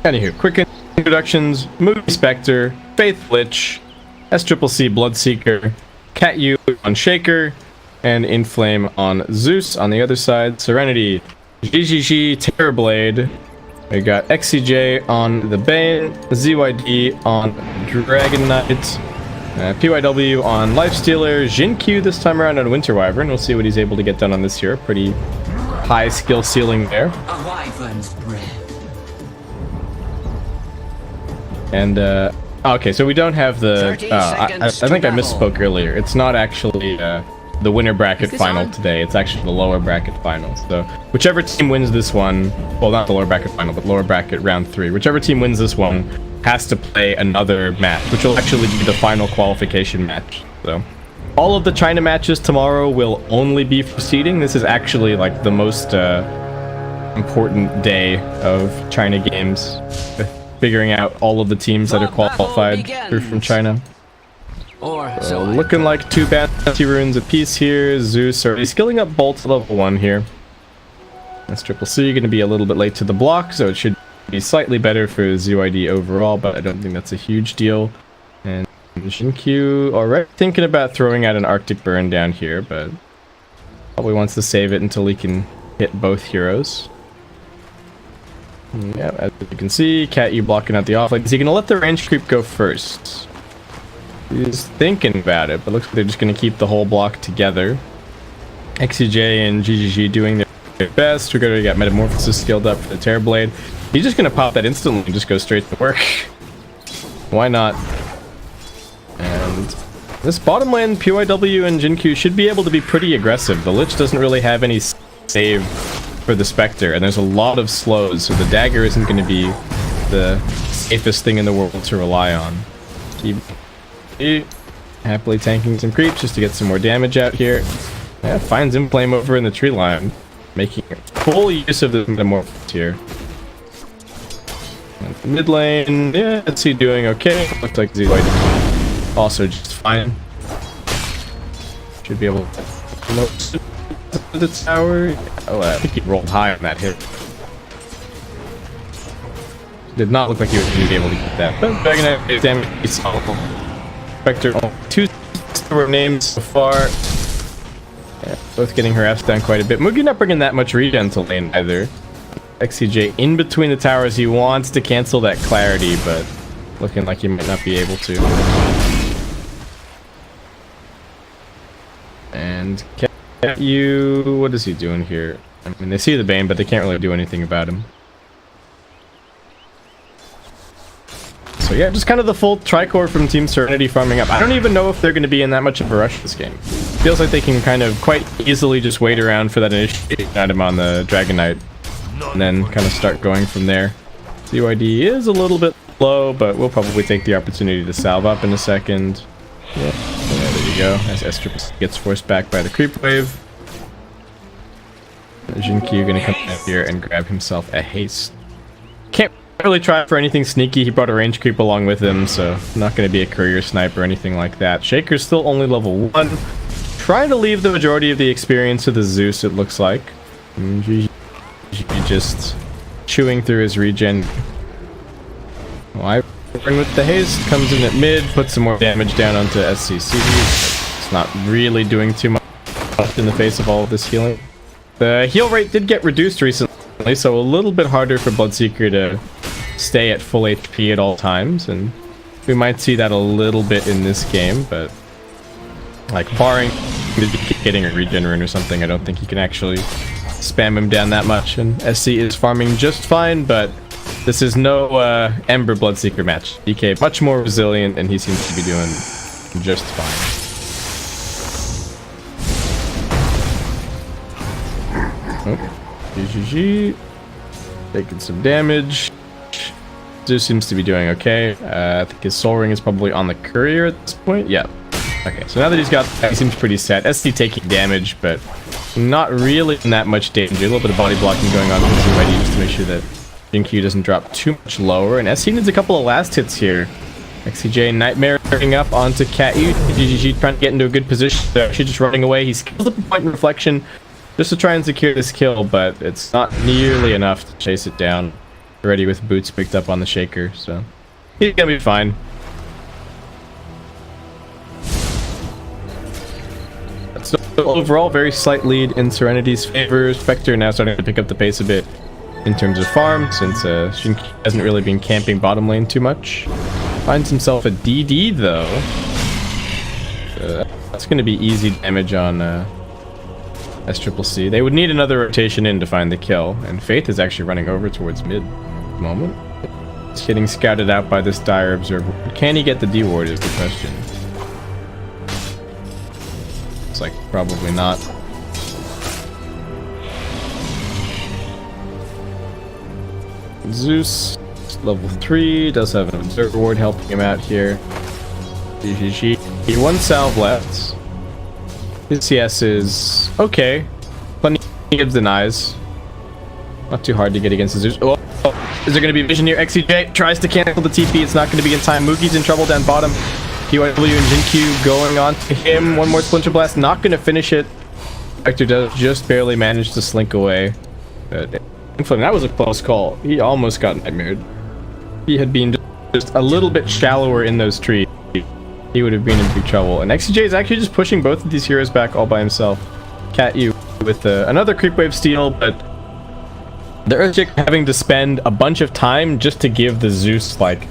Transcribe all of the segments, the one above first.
Anywho, quick introductions: Movie Spectre, Faith Lich, SCCC Bloodseeker, Cat U on Shaker, and Inflame on Zeus. On the other side, Serenity, GGG Terrorblade. We got XCJ on the Bane, ZYD on Dragon Knight, PYW on Lifestealer, Jinq this time around on Winter Wyvern. We'll see what he's able to get done on this here. Pretty high skill ceiling there. A wyvern's breath. And okay, so we don't have the I think I misspoke earlier. It's not actually the winner bracket final today. It's actually the lower bracket final. So whichever team wins this one, well, not the lower bracket final, but lower bracket round 3, whichever team wins this one has to play another match, which will actually be the final qualification match. So all of the China matches tomorrow will only be for seeding. This is actually like the most important day of China games, with figuring out all of the teams that are qualified from China. So looking like 2 bounty runes apiece here. Zeus already skilling up Bolt to level 1 here. SCCC going to be a little bit late to the block, so it should be slightly better for ZYD overall, but I don't think that's a huge deal. And Jinq already thinking about throwing out an Arctic Burn down here, but probably wants to save it until he can hit both heroes. Yeah, as you can see, Cat U blocking out the offlane. Is he going to let the range creep go first? He's thinking about it, but looks like they're just going to keep the whole block together. XCJ and GGG doing their best. We're going to get Metamorphosis skilled up for the Terrorblade. He's just going to pop that instantly and just go straight to work. Why not? And this bottom lane, PYW and Jinq should be able to be pretty aggressive. The Lich doesn't really have any save for the Spectre, and there's a lot of slows, so the dagger isn't going to be the safest thing in the world to rely on. Keep happily tanking some creeps just to get some more damage out here. Yeah, finds Inflame over in the tree line, making full use of the Metamorphosis here. And the mid lane, yeah, let's see, doing okay. Looks like ZYD also just fine. Should be able to the tower. Oh, I think he rolled high on that hit. Did not look like he was going to be able to get that. But Dragon Knight damage is solid. Spectre, 2 names so far. Yeah, both getting harassed down quite a bit. Mugi not bringing that much regen to lane either. XCJ in between the towers. He wants to cancel that clarity, but looking like he might not be able to. And Cat U, what is he doing here? I mean, they see the Bane, but they can't really do anything about him. So yeah, just kind of the full tricore from Team Serenity farming up. I don't even know if they're going to be in that much of a rush this game. Feels like they can kind of quite easily just wait around for that initiating item on the Dragon Knight, and then kind of start going from there. ZYD is a little bit low, but we'll probably take the opportunity to salve up in a second. Yeah, there you go. As SCCC gets forced back by the creep wave. Jinq going to come out here and grab himself a haste. Can't really try for anything sneaky. He brought a range creep along with him, so not going to be a career snipe or anything like that. Shaker's still only level 1. Trying to leave the majority of the experience to the Zeus, it looks like. GG just chewing through his regen. Wyvern with the haste, comes in at mid, puts some more damage down onto SCC. It's not really doing too much in the face of all of this healing. The heal rate did get reduced recently, so a little bit harder for Bloodseeker to stay at full HP at all times, and we might see that a little bit in this game, but like barring getting a regen rune or something, I don't think he can actually spam him down that much. And SC is farming just fine, but this is no Ember Bloodseeker match. DK much more resilient, and he seems to be doing just fine. Oh, GGG taking some damage. Zeus seems to be doing okay. I think his Soul Ring is probably on the courier at this point. Yeah. Okay, so now that he's got that, he seems pretty set. SC taking damage, but not really in that much danger. A little bit of body blocking going on with ready just to make sure that Jinq doesn't drop too much lower. And SC needs a couple of last hits here. XCJ nightmaring up onto Cat U. GGG trying to get into a good position. They're actually just running away. He skills up a point in reflection. just to try and secure this kill, but it's not nearly enough to chase it down. Already with boots picked up on the shaker, so he's gonna be fine. So overall, very slight lead in Serenity's favor. Spectre now starting to pick up the pace a bit in terms of farm, since Shinki hasn't really been camping bottom lane too much. Finds himself a DD though. That's going to be easy damage on SCCC. They would need another rotation in to find the kill, and Faith is actually running over towards mid at the moment. He's getting scouted out by this dire observer. Can he get the D ward is the question. It's like probably not. Zeus, level 3, does have an observer ward helping him out here. GG. He one salve left. His CS is okay. Plenty gives denies. Not too hard to get against the Zeus. Oh, is there going to be vision here? XCJ tries to cancel the TP. It's not going to be in time. Mugi's in trouble down bottom. PYW and Jinkyu going on to him. One more Splinter Blast. Not going to finish it. Vector does just barely manage to slink away. But that was a close call. He almost got nightmared. He had been just a little bit shallower in those trees. He would have been in big trouble. And XCJ is actually just pushing both of these heroes back all by himself. Cat you with another creep wave steal, but the Earthchick having to spend a bunch of time just to give the Zeus like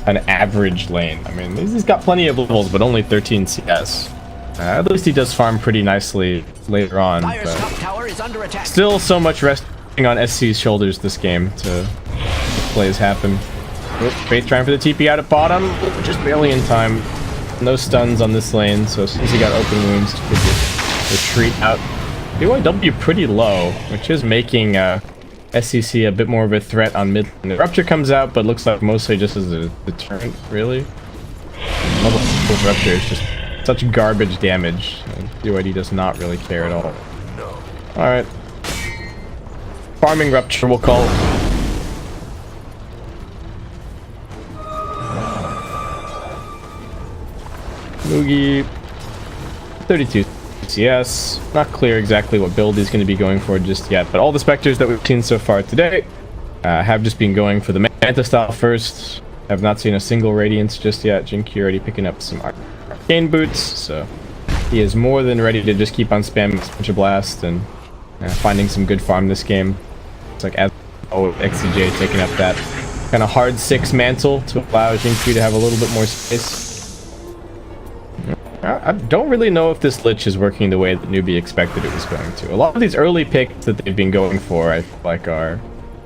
an average lane. I mean, he's got plenty of levels, but only 13 CS. At least he does farm pretty nicely later on. But still so much resting on SC's shoulders this game to plays happen. Faith trying for the TP out at bottom, just barely in time. No stuns on this lane, so as soon as he got open wounds, he could just retreat out. BYW pretty low, which is making SCC a bit more of a threat on mid. And the Rupture comes out, but looks like mostly just as a deterrent, really. Level Rupture is just such garbage damage. BYD does not really care at all. Alright. Farming Rupture, we'll call it. Mugi, 32 CS. Not clear exactly what build he's going to be going for just yet, but all the Spectres that we've seen so far today have just been going for the Manta style first. Have not seen a single Radiance just yet. Jinkyu already picking up some Arcane Boots, so he is more than ready to just keep on spamming Splinter Blast and finding some good farm this game. It's like XCJ taking up that kind of hard 6 mantle to allow Jinkyu to have a little bit more space. I don't really know if this Lich is working the way that Newbee expected it was going to. A lot of these early picks that they've been going for, I feel like, are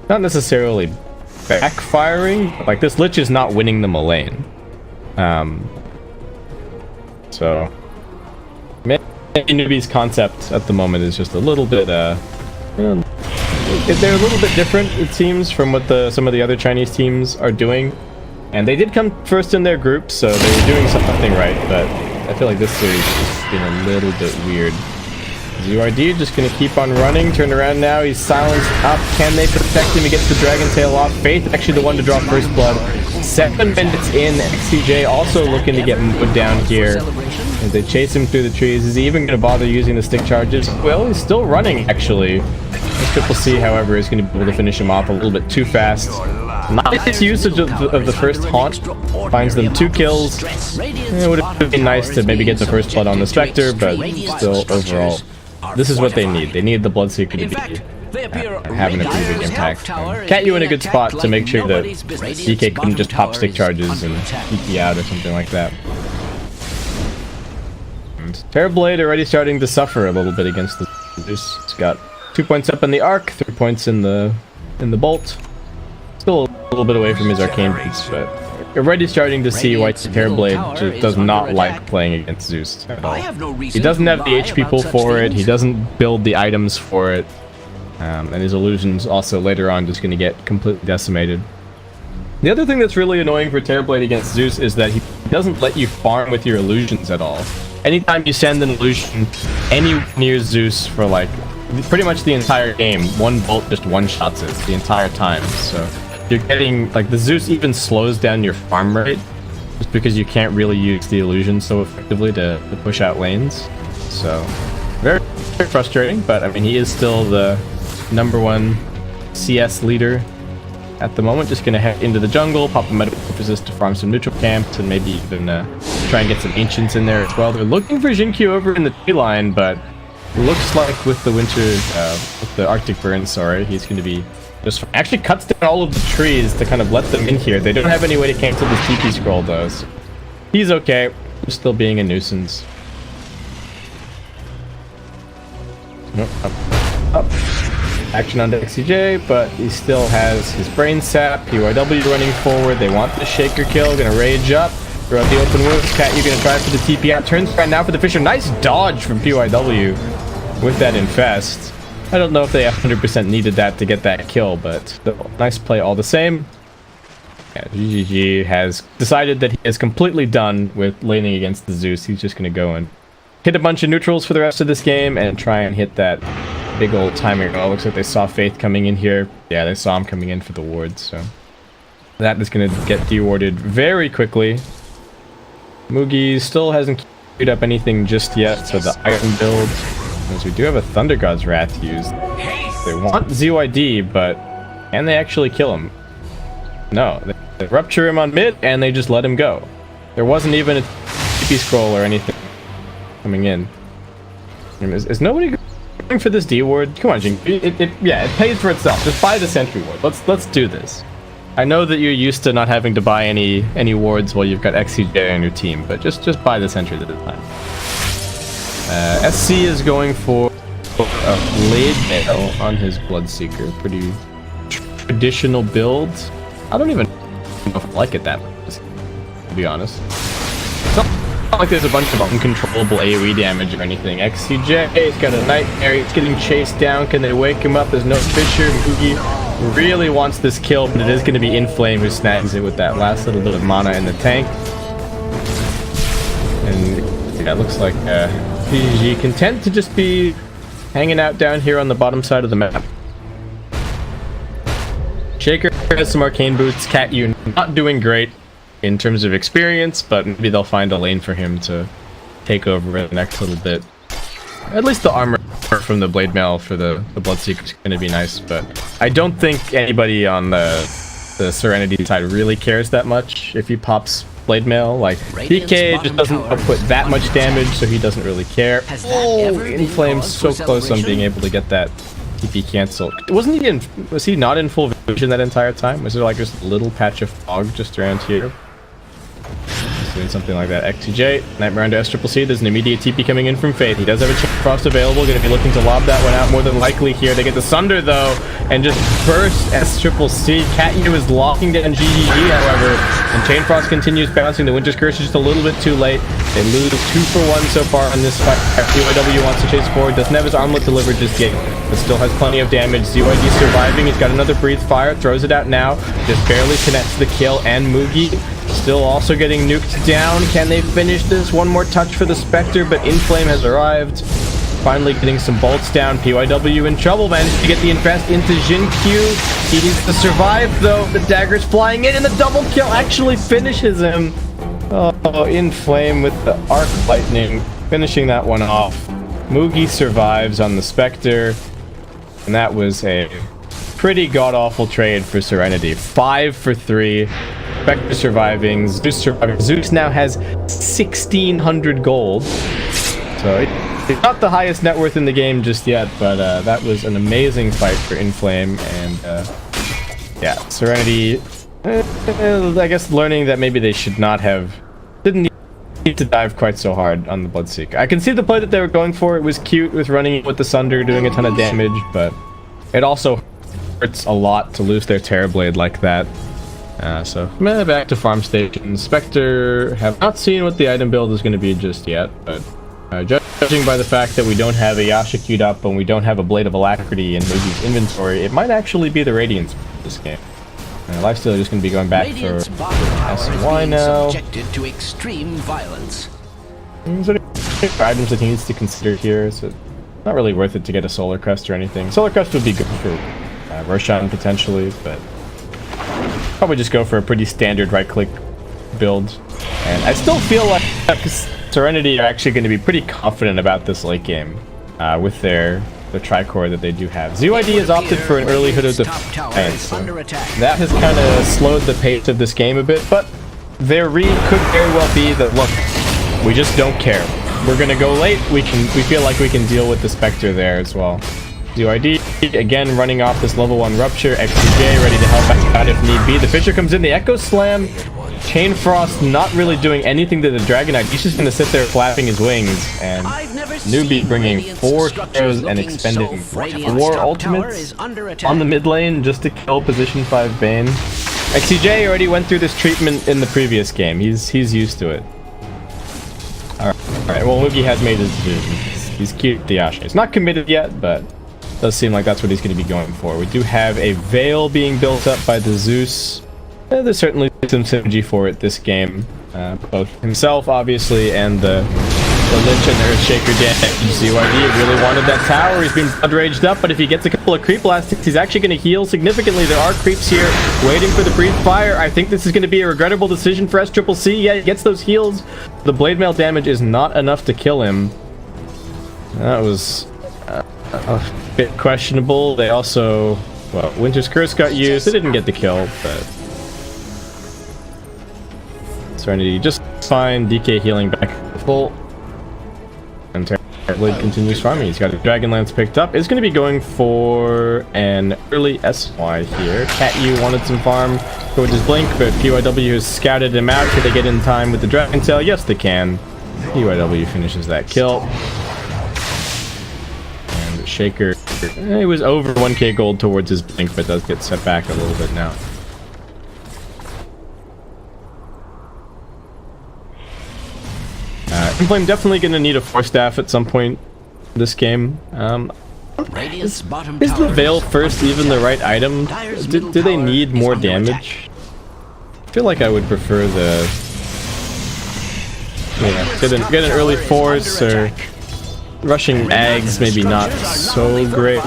not necessarily backfiring, but like this Lich is not winning them a lane. So maybe Newbee's concept at the moment is just a little bit, they're a little bit different, it seems, from what some of the other Chinese teams are doing. And they did come first in their group, so they were doing something right, but I feel like this series has been a little bit weird. ZURD just gonna keep on running, turn around now, he's silenced up, can they protect him? He gets the Dragon Tail off. Faith actually the one to draw first blood. 7 minutes in, XCJ also looking to get mowed down here. As they chase him through the trees, is he even gonna bother using the stick charges? Well, he's still running actually. SCCC, however, is gonna be able to finish him off a little bit too fast. Nice usage of the first haunt. Finds them 2 kills. It would have been nice to maybe get the first blood on the Spectre, but still, overall, this is what they need. They need the Bloodseeker to be having a pretty big impact. Cat you in a good spot to make sure that DK couldn't just pop stick charges and TP out or something like that. And Terrorblade already starting to suffer a little bit against the Zeus. It's got 2 points up in the arc, 3 points in the bolt. Still a little bit away from his arcane boots, but already starting to see why Terrorblade just does not like playing against Zeus at all. He doesn't have the HP pool for it, he doesn't build the items for it, and his illusions also later on just going to get completely decimated. The other thing that's really annoying for Terrorblade against Zeus is that he doesn't let you farm with your illusions at all. Anytime you send an illusion anywhere near Zeus for like pretty much the entire game, one bolt just one-shots it the entire time, so you're getting, like, the Zeus even slows down your farm rate just because you can't really use the illusion so effectively to push out lanes. So Very, very frustrating, but I mean, he is still the #1 CS leader at the moment. Just gonna head into the jungle, pop a Metamorphosis to farm some neutral camps, and maybe even try and get some Ancients in there as well. They're looking for Jinkyu over in the tree line, but looks like with the winter, with the Arctic burn, sorry, he's gonna be just actually cuts down all of the trees to kind of let them in here. They don't have any way to cancel the TP scroll though, so he's okay. He's still being a nuisance. Nope, up. Action on XCJ, but he still has his brain sap. PYW running forward. They want the shaker kill. Gonna rage up. Throw out the open wounds. Cat, you're gonna try for the TP out. Turns around now for the Fisher. Nice dodge from PYW with that infest. I don't know if they 100% needed that to get that kill, but still, nice play all the same. Yeah, GGG has decided that he is completely done with laning against the Zeus. He's just gonna go and hit a bunch of neutrals for the rest of this game and try and hit that big old timer. Oh, looks like they saw Faith coming in here. Yeah, they saw him coming in for the wards, so that is going to get dewarded very quickly. Mugi still hasn't queued up anything just yet, so the item build, as we do have a Thunder God's Wrath used. They want ZYD, but can they actually kill him? No, they rupture him on mid, and they just let him go. There wasn't even a TP scroll or anything coming in. Is nobody going for this D ward? Come on, Jing. Yeah, it pays for itself. Just buy the sentry ward. Let's do this. I know that you're used to not having to buy any wards while you've got XCJ on your team, but just buy the sentry at a time. SC is going for a blade mail on his Bloodseeker. Pretty traditional build. I don't even know if I like it that much, to be honest. It's not like there's a bunch of uncontrollable AoE damage or anything. XCJ, he's got a nightmare, he's getting chased down. Can they wake him up? There's no Fisher. Mugi really wants this kill, but it is going to be Inflame who snags it with that last little bit of mana in the tank. And yeah, it looks like PGG content to just be hanging out down here on the bottom side of the map. Shaker has some arcane boots. Cat, you not doing great in terms of experience, but maybe they'll find a lane for him to take over in the next little bit. At least the armor from the blade mail for the Bloodseeker is going to be nice, but I don't think anybody on the Serenity side really cares that much if he pops blade mail. Like, PK just doesn't output that much damage, so he doesn't really care. Oh, Inflame's so close on being able to get that TP canceled. Was he not in full vision that entire time? Was there like just a little patch of fog just around here? He's doing something like that. XTJ, Nightmare under SCCC. There's an immediate TP coming in from Faith. He does have a Chain Frost available. Going to be looking to lob that one out more than likely here. They get the Sunder though, and just burst SCCC. Catyu is locking down GGG, however, and Chain Frost continues bouncing. The Winter's Curse is just a little bit too late. They lose 2 for 1 so far on this fight. PYW wants to chase forward. Doesn't have his armlet delivered just yet, but still has plenty of damage. ZYD surviving. He's got another Breathe Fire. Throws it out now. Just barely connects the kill. And Mugi still also getting nuked down. Can they finish this? One more touch for the Spectre, but Inflame has arrived. Finally getting some bolts down. PYW in trouble. Managed to get the infest into Jinkyu. He needs to survive though. The dagger's flying in, and the double kill actually finishes him. Oh, Inflame with the Arc Lightning, finishing that one off. Mugi survives on the Spectre, and that was a pretty god-awful trade for Serenity. 5 for 3. Spectre surviving, Zeus surviving. Zeus now has 1,600 gold. So it's not the highest net worth in the game just yet, but that was an amazing fight for Inflame, and yeah, Serenity, I guess learning that maybe they should not have, didn't need to dive quite so hard on the Bloodseeker. I can see the play that they were going for. It was cute with running with the Sunder, doing a ton of damage, but it also hurts a lot to lose their Terrorblade like that. So back to farm station. Spectre have not seen what the item build is going to be just yet, but judging by the fact that we don't have a Yasha queued up and we don't have a Blade of Alacrity in Mugi's inventory, it might actually be the Radiance this game. Lifesteal is just going to be going back for SY now. To extreme violence. What are items that he needs to consider here? So not really worth it to get a Solar Crest or anything. Solar Crest would be good for Roshan potentially, but probably just go for a pretty standard right-click build. And I still feel like Serenity are actually going to be pretty confident about this late game. with their tricore that they do have. ZYD has opted for an early hood of defense, so that has kind of slowed the pace of this game a bit, but their read could very well be that, look, we just don't care. We're gonna go late. We feel like we can deal with the Spectre there as well. ZYD again running off this level 1 rupture. XCJ ready to help out if need be. The Fisher comes in, the Echo Slam. Chain Frost not really doing anything to the Dragonite. He's just gonna sit there flapping his wings, and Newbee bringing 4 KOs and expending 4 ultimates on the mid lane just to kill position 5 Bane. XCJ already went through this treatment in the previous game. He's used to it. Alright, well, Woogie has made his decision. He's cute, the Ashe. It's not committed yet, but it does seem like that's what he's going to be going for. We do have a Veil being built up by the Zeus. There's certainly some synergy for it this game. Both himself, obviously, and the Lich and the Earthshaker damage. ZYD really wanted that tower. He's been blood raged up, but if he gets a couple of creep blasts, he's actually going to heal significantly. There are creeps here waiting for the brief fire. I think this is going to be a regrettable decision for SCCC. Yeah, he gets those heals. The blade mail damage is not enough to kill him. That was a bit questionable. They also, well, Winter's Curse got used. They didn't get the kill, but Serenity just fine. DK healing back full. And Blade continues farming. He's got a Dragonlance picked up. Is going to be going for an early SY here. Cat-U wanted some farm. Go with his Blink, but PYW has scouted him out. Can they get in time with the Dragon Tail? Yes, they can. PYW finishes that kill. And Shaker, he was over 1k gold towards his Blink, but does get set back a little bit now. Inflame definitely going to need a Force Staff at some point this game. Is the Veil first even the right item? Do they need more damage? I feel like I would prefer the... Yeah, get an early Force, or rushing Ags, maybe not so great.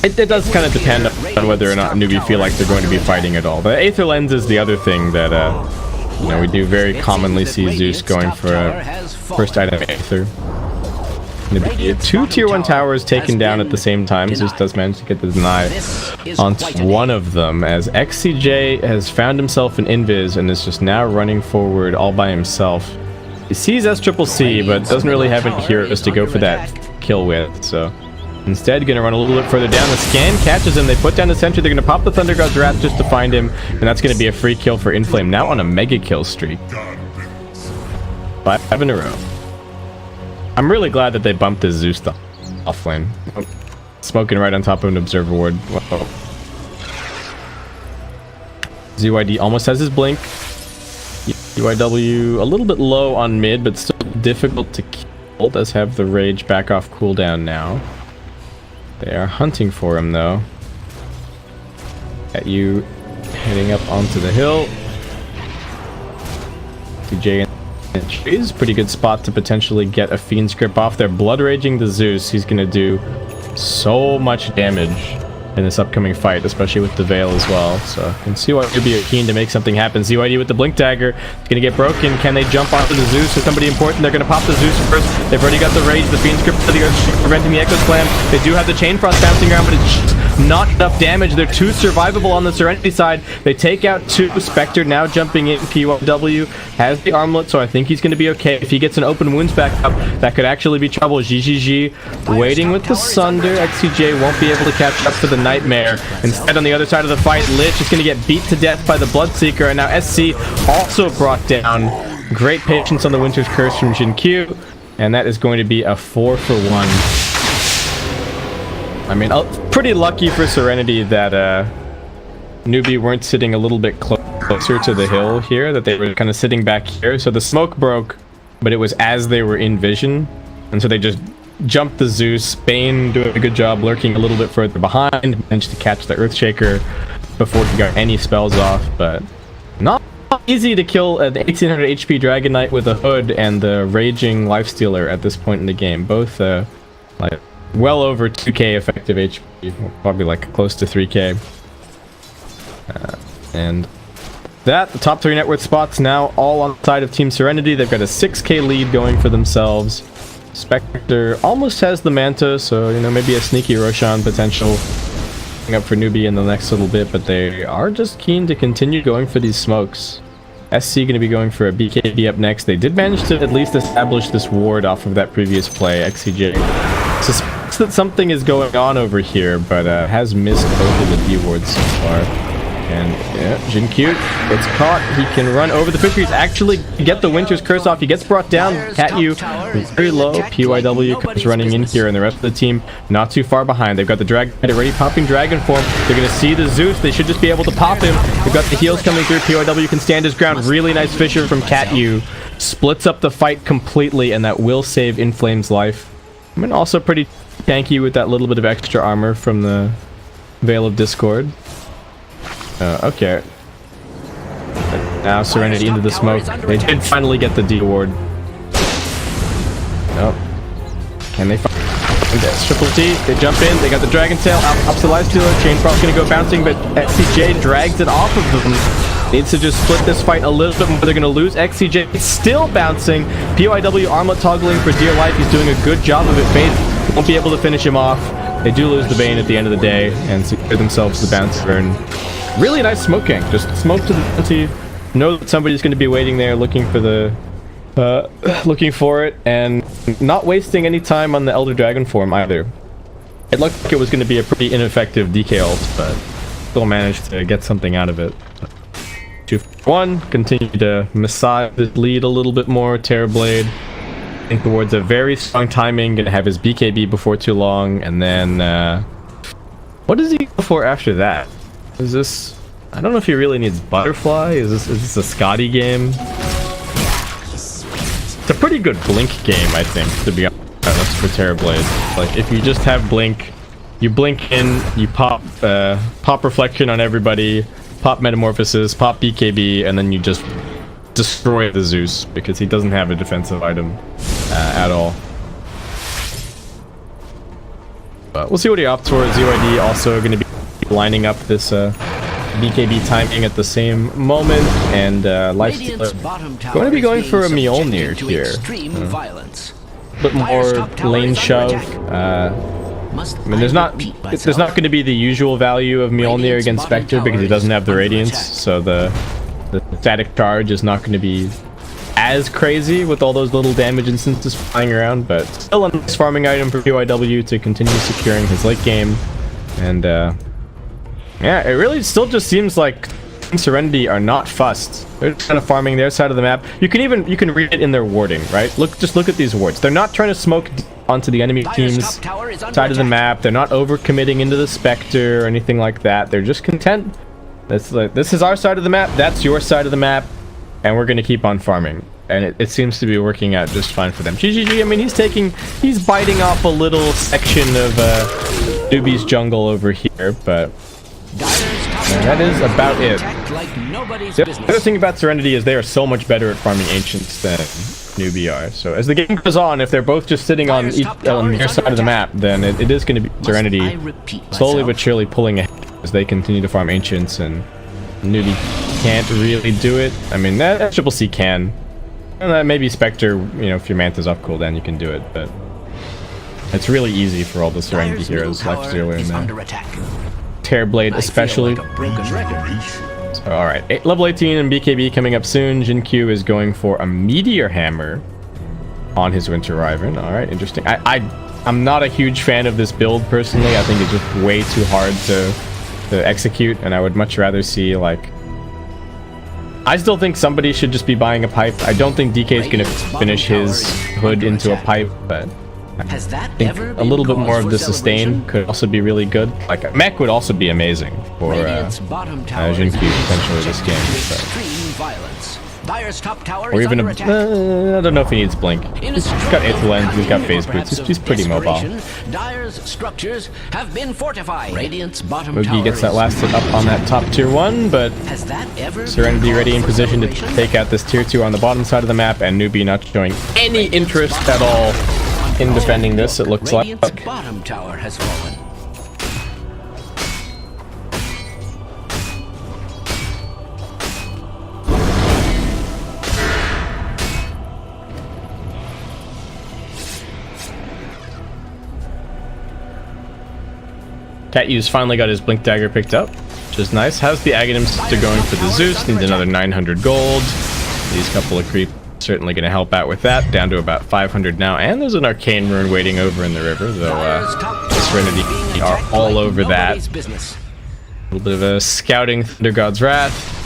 It does kind of depend on whether or not Newbee feel like they're going to be fighting at all. The Aether Lens is the other thing that... you know, we do very commonly see Zeus going for a first item Aether. Two tier 1 towers taken down at the same time. Zeus does manage to get the deny onto one of them, as XCJ has found himself an invis and is just now running forward all by himself. He sees SCCC, but doesn't really have any heroes to go for that kill with, so instead gonna run a little bit further down. The scan catches him. They put down the sentry. They're gonna pop the Thunder God's Wrath just to find him, and that's gonna be a free kill for Inflame, now on a mega kill streak. 5 in a row. I'm really glad that they bumped this Zeus off lane. Oh, smoking right on top of an Observer Ward. Whoa. ZYD almost has his Blink. UIW a little bit low on mid, but still difficult to kill. Does have the Rage back off cooldown now. They are hunting for him, though. At you heading up onto the hill. DJ and trees, pretty good spot to potentially get a Fiend's Grip off there. Blood Raging the Zeus. He's gonna do so much damage in this upcoming fight, especially with the Veil as well. So you can see why you'd be keen to make something happen. ZYD with the Blink Dagger. It's gonna get broken. Can they jump onto the Zeus or somebody important? They're gonna pop the Zeus first. They've already got the Rage, the Fiend's Grip to the Earth, preventing the Echo Slam. They do have the Chain Frost bouncing around, but it's just not enough damage. They're too survivable on the Serenity side. They take out 2. Spectre now jumping in. PYW has the armlet, so I think he's gonna be okay. If he gets an open wounds back up, that could actually be trouble. GGG waiting with the Sunder. XCJ won't be able to catch up to the Nightmare. Instead, on the other side of the fight, Lich is going to get beat to death by the Bloodseeker, and now SC also brought down. Great patience on the Winter's Curse from Jin Q, and that is going to be a 4-for-1. I mean, pretty lucky for Serenity that Newbee weren't sitting a little bit closer to the hill here, that they were kind of sitting back here. So the smoke broke, but it was as they were in vision, and so they just jumped the Zeus. Bane doing a good job lurking a little bit further behind, managed to catch the Earthshaker before he got any spells off, but not easy to kill an 1800 HP Dragon Knight with a hood and the Raging Lifestealer at this point in the game. Both like well over 2k effective HP, probably like close to 3k. And that, the top 3 net worth spots now all on the side of Team Serenity. They've got a 6k lead going for themselves. Spectre almost has the Manta, so, you know, maybe a sneaky Roshan potential coming up for Newbee in the next little bit, but they are just keen to continue going for these smokes. SC going to be going for a BKB up next. They did manage to at least establish this ward off of that previous play. XCJ suspects that something is going on over here, but has missed both of the D wards so far. And yeah, Jinkyu gets caught. He can run over the fisheries. Actually get the Winter's Curse off. He gets brought down. Catyu very low. PYW comes running in here, and the rest of the team not too far behind. They've got the Dragon already popping Dragon form. They're going to see the Zeus. They should just be able to pop him. They've got the heals coming through. PYW can stand his ground. Really nice Fisher from Catyu. Splits up the fight completely, and that will save Inflame's life. I mean, also pretty tanky with that little bit of extra armor from the Veil of Discord. Okay. Now Serenity into the smoke. They did finally get the D ward. Nope. Can they find this? Triple T, they jump in, they got the Dragon Tail, up to Life Stealer, Chain Frost's gonna go bouncing, but XCJ drags it off of them. Needs to just split this fight a little bit more. They're gonna lose. XCJ is still bouncing. PYW armlet toggling for dear life. He's doing a good job of it. Fade won't be able to finish him off. They do lose the Bane at the end of the day and secure themselves the bounce burn. Really nice smoke gank. Just smoke to the bounty. Know that somebody's going to be waiting there, looking for the, looking for it, and not wasting any time on the Elder Dragon form either. It looked like it was going to be a pretty ineffective DK ult, but still managed to get something out of it. 2-1. Continue to massage the lead a little bit more. Terrorblade towards a very strong timing. Going to have his BKB before too long, and then what does he go for after that? Is this... I don't know if he really needs Butterfly. Is this a Scotty game? It's a pretty good Blink game, I think, to be honest, for Terrorblade. Like, if you just have Blink, you blink in, you pop Reflection on everybody, pop Metamorphosis, pop BKB, and then you just destroy the Zeus, because he doesn't have a defensive item at all. But we'll see what he opts for. ZYD also going to be lining up this BKB timing at the same moment, and Lifestealer going to be going for a Mjolnir here. A bit more lane shove. I mean, there's not going to be the usual value of Mjolnir against Spectre because he doesn't have the Radiance, so the static charge is not going to be as crazy with all those little damage instances flying around, but still a nice farming item for PYW to continue securing his late game. And yeah, it really still just seems like Serenity are not fussed. They're just kind of farming their side of the map. You can read it in their warding, right? Just look at these wards. They're not trying to smoke onto the enemy team's side of the map. They're not overcommitting into the Spectre or anything like that. They're just content. That's like, this is our side of the map, that's your side of the map, and we're gonna keep on farming. And it seems to be working out just fine for them. GGG, I mean, he's biting off a little section of Newbee's jungle over here, but that is about it. The other thing about Serenity is they are so much better at farming Ancients than Newbee are. So as the game goes on, if they're both just sitting on their side of the map, then it is going to be Serenity slowly but surely pulling ahead as they continue to farm Ancients, and Newbee can't really do it. I mean, that Triple C can. And maybe Spectre, you know, if your Manta's off cooldown, you can do it, but it's really easy for all the Serenity heroes. Life Stealer in there. Terrorblade especially. So, alright, level 18 and BKB coming up soon. Jinkyu is going for a Meteor Hammer on his Winter Wyvern. Alright, interesting. I'm not a huge fan of this build personally. I think it's just way too hard to execute, and I would much rather see, like... I still think somebody should just be buying a pipe. I don't think DK is going to finish his hood into a pipe, but I think a little bit more of the sustain could also be really good. Like, mech would also be amazing for Jinkyu potentially this game. So. Or even I don't know if he needs Blink. He's got Aether Lens, he's got Phase Boots, he's pretty mobile. Mugi gets that last hit up on that top tier 1, but Serenity ready in position to take out this tier 2 on the bottom side of the map, and Newbee not showing any interest at all in defending this, it looks like. Bottom tower has fallen. Cat-U's finally got his Blink Dagger picked up, which is nice. How's the Aghanim Scepter going for the Zeus? Needs another 900 gold. These couple of creeps certainly going to help out with that. Down to about 500 now. And there's an Arcane Rune waiting over in the river, though Serenity are all over that. A little bit of a scouting Thunder God's Wrath.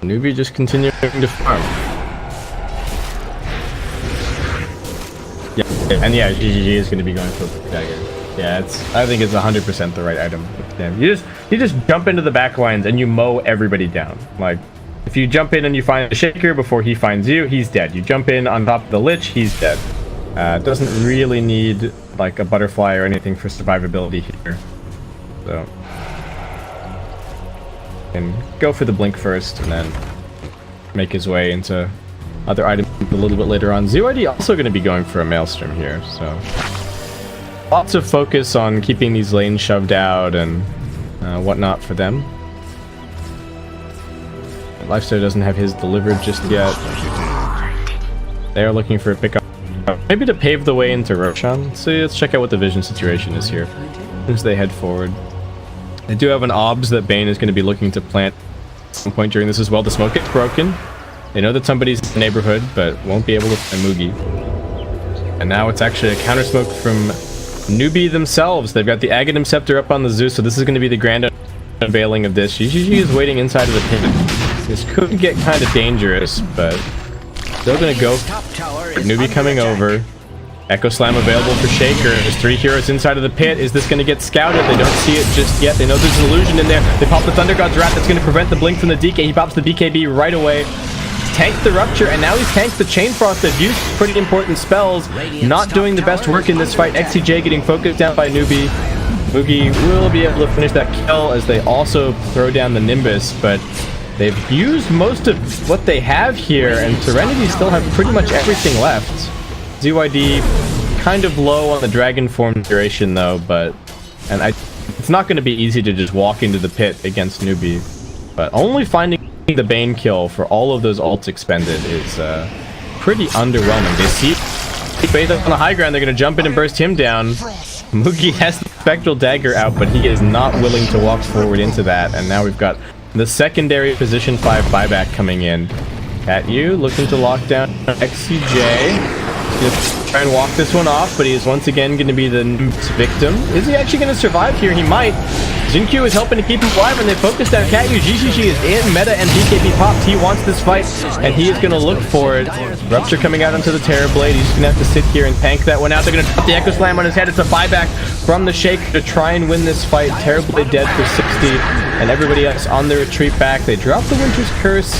Newbee just continuing to farm. Yeah, and yeah, GGG is going to be going for a dagger. Yeah, I think it's 100% the right item. Damn, you just jump into the back lines and you mow everybody down. Like, if you jump in and you find a Shaker before he finds you, he's dead. You jump in on top of the Lich, he's dead. Doesn't really need like a butterfly or anything for survivability here. So, and go for the blink first and then make his way into other items a little bit later on. ZYD also going to be going for a Maelstrom here, so lots of focus on keeping these lanes shoved out and whatnot for them. Lifesteal doesn't have his delivered just yet. They are looking for a pickup, maybe to pave the way into Roshan. So let's check out what the vision situation is here as they head forward. They do have an OBS that Bane is going to be looking to plant at some point during this as well. The smoke gets broken. They know that somebody's in the neighborhood, but won't be able to find Mugi. And now it's actually a counter smoke from Newbee themselves. They've got the Aghanim Scepter up on the Zeus, so this is going to be the grand unveiling of this. GGG is waiting inside of the pit. This could get kind of dangerous, but still going to go. Newbee coming over. Echo Slam available for Shaker. There's 3 heroes inside of the pit. Is this going to get scouted? They don't see it just yet. They know there's an illusion in there. They pop the Thunder God's Wrath. That's going to prevent the blink from the DK. He pops the BKB right away. Tanked the Rupture, and now he's tanked the Chain Frost. They've used pretty important spells. Not doing the best work in this fight. XCJ getting focused down by Newbee. Mugi will be able to finish that kill as they also throw down the Nimbus, but they've used most of what they have here, and Serenity still have pretty much everything left. ZYD kind of low on the Dragon Form duration though, it's not going to be easy to just walk into the pit against Newbee, but only finding the Bane kill for all of those ults expended is pretty underwhelming. They see Faith on the high ground, they're going to jump in and burst him down. Mugi has the Spectral Dagger out, but he is not willing to walk forward into that, and now we've got the secondary position 5 buyback coming in. Cat-U looking to lock down XCJ. He's gonna try and walk this one off, but he is once again going to be the victim. Is he actually going to survive here? He might. Xingqiu is helping to keep him alive, and they focus down Cat-U. GGG is in meta, and BKB popped. He wants this fight, and he is going to look for it. Rupture coming out onto the Terrorblade. He's going to have to sit here and tank that one out. They're going to drop the Echo Slam on his head. It's a buyback from the Shaker to try and win this fight. Terrorblade dead for 60, and everybody else on their retreat back. They drop the Winter's Curse.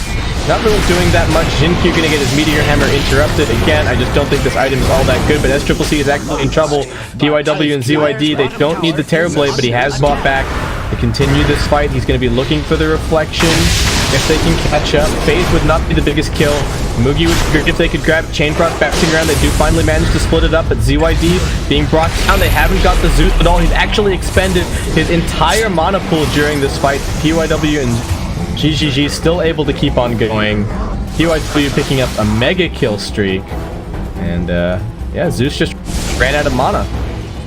Not really doing that much. Xingqiu gonna get his Meteor Hammer interrupted again. I just don't think this item is all that good, but SCCC is actually in trouble. PYW and ZYD, they don't need the Terrorblade, but he has bought back to continue this fight. He's gonna be looking for the reflection. If they can catch up, FaZe would not be the biggest kill. Mugi would be great if they could grab Chain Frost bouncing around. They do finally manage to split it up, but ZYD being brought down. They haven't got the Zeus at all. He's actually expended his entire mana pool during this fight. PYW and GGG still able to keep on going. PYW picking up a mega kill streak. And yeah, Zeus just ran out of mana.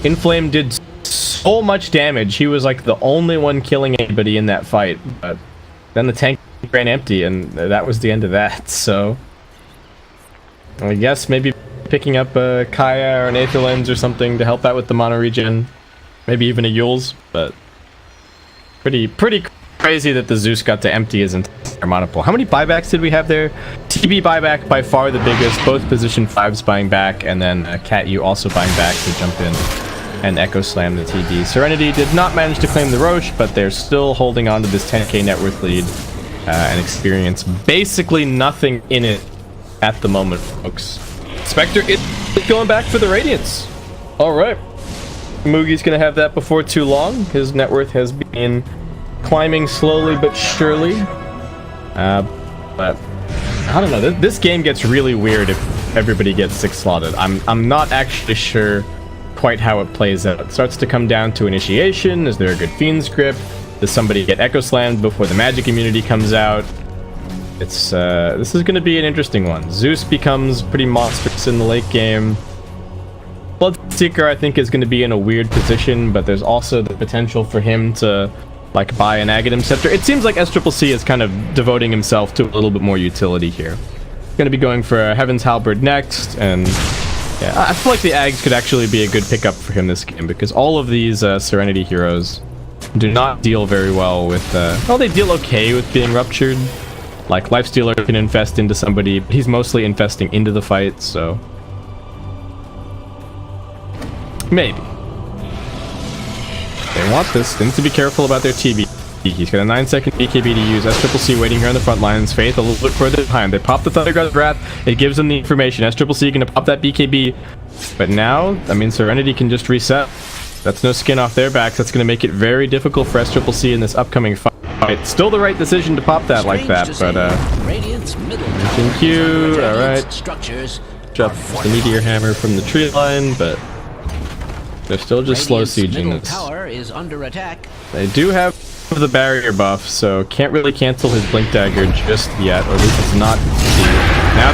Inflame did so much damage. He was like the only one killing anybody in that fight. But then the tank ran empty, and that was the end of that. So I guess maybe picking up a Kaya or an Aether Lens or something to help out with the mana regen. Maybe even a Yules, but pretty crazy that the Zeus got to empty his entire mana pool. How many buybacks did we have there? TB buyback by far the biggest. Both position 5s buying back, and then Cat-U also buying back to jump in and Echo Slam the TD. Serenity did not manage to claim the Roche, but they're still holding on to this 10k net worth lead and experience basically nothing in it at the moment, folks. Spectre is going back for the Radiance. All right. Mugi's going to have that before too long. His net worth has been climbing slowly but surely, but I don't know. This game gets really weird if everybody gets 6 slotted. I'm not actually sure quite how it plays out. It starts to come down to initiation. Is there a good Fiend's Grip? Does somebody get Echo Slammed before the magic immunity comes out? It's this is going to be an interesting one. Zeus becomes pretty monstrous in the late game. Blood Bloodseeker, I think, is going to be in a weird position, but there's also the potential for him to, like, buy an Aghanim Scepter. It seems like SCCC is kind of devoting himself to a little bit more utility here. Going to be going for a Heaven's Halberd next, and yeah, I feel like the Ags could actually be a good pickup for him this game, because all of these Serenity heroes do not deal very well with... well, they deal okay with being ruptured. Like, Lifestealer can infest into somebody, but he's mostly infesting into the fight, so... maybe. They want this. They need to be careful about their TB. He's got a 9-second BKB to use. SCCC waiting here on the front lines. Faith a little bit further behind. They pop the Thunder God's Wrath. It gives them the information. SCCC gonna pop that BKB. But now, I mean, Serenity can just reset. That's no skin off their backs. That's gonna make it very difficult for SCCC in this upcoming fight. Still the right decision to pop that like that, but thank you. Alright. Drop the Meteor Hammer from the tree line, but they're still just slow sieging this. They do have the barrier buff, so can't really cancel his Blink Dagger just yet, or at least it's not now.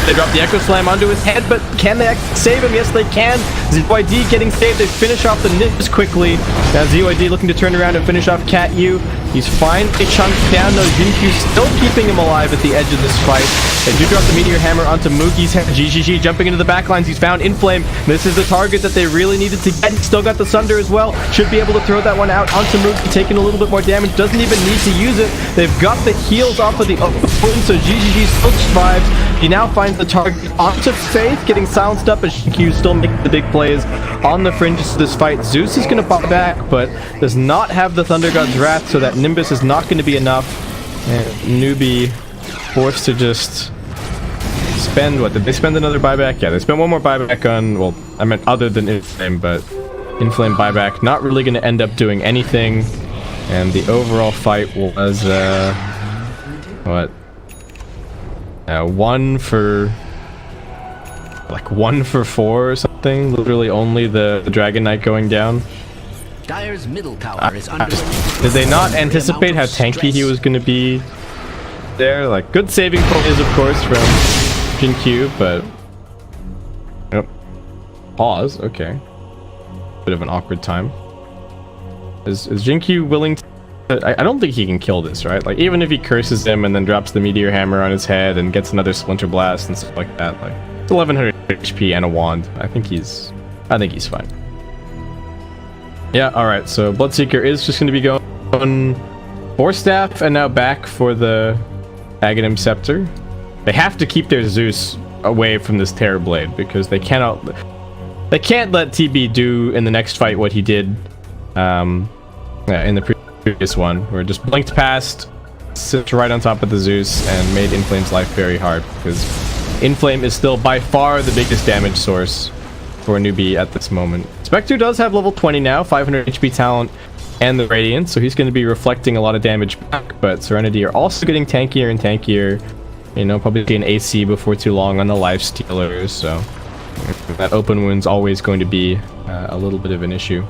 They drop the Echo Slam onto his head, but can they save him? Yes, they can. ZYD getting saved. They finish off the Nips quickly. Now ZYD looking to turn around and finish off Cat U. He's fine. They chunk down, though. Jinkyu still keeping him alive at the edge of this fight. They do drop the Meteor Hammer onto Mugi's head. GGG jumping into the backlines. He's found Inflame. This is the target that they really needed to get. He's still got the Sunder as well. Should be able to throw that one out onto Mugi, taking a little bit more damage. Doesn't even need to use it. They've got the heals off of the Open, so GGG still survives. He now finds the target onto Faith, getting silenced up as Jinkyu still making the big plays on the fringes of this fight. Zeus is going to pop back, but does not have the Thunder God's Wrath, so that Nimbus is not going to be enough. And Newbee forced to just spend, what, did they spend another buyback? Yeah, they spent one more buyback on, well, I meant other than Inflame, but Inflame buyback not really going to end up doing anything. And the overall fight was, what? 1 for 4 or something. Literally only the Dragon Knight going down. Dire's middle tower is under. Did they not anticipate how tanky he was going to be there? Like, good saving plays, of course, from Jinkyu, but... Yep. Pause, okay. Bit of an awkward time. Is Jinkyu willing to... I don't think he can kill this, right? Like, even if he curses him and then drops the Meteor Hammer on his head and gets another Splinter Blast and stuff like that, like, it's 1100 HP and a wand. I think he's fine. Yeah, alright, so Bloodseeker is just going to be going for Staff and now back for the Aghanim Scepter. They have to keep their Zeus away from this Terrorblade because they can't let TB do in the next fight what he did in the previous one, where it just blinked past, sits right on top of the Zeus, and made Inflame's life very hard, because Inflame is still by far the biggest damage source for Newbee at this moment. Spectre does have level 20 now, 500 HP talent, and the Radiant, so he's going to be reflecting a lot of damage back, but Serenity are also getting tankier and tankier. You know, probably get an AC before too long on the Lifestealers, so that open wound's always going to be a little bit of an issue.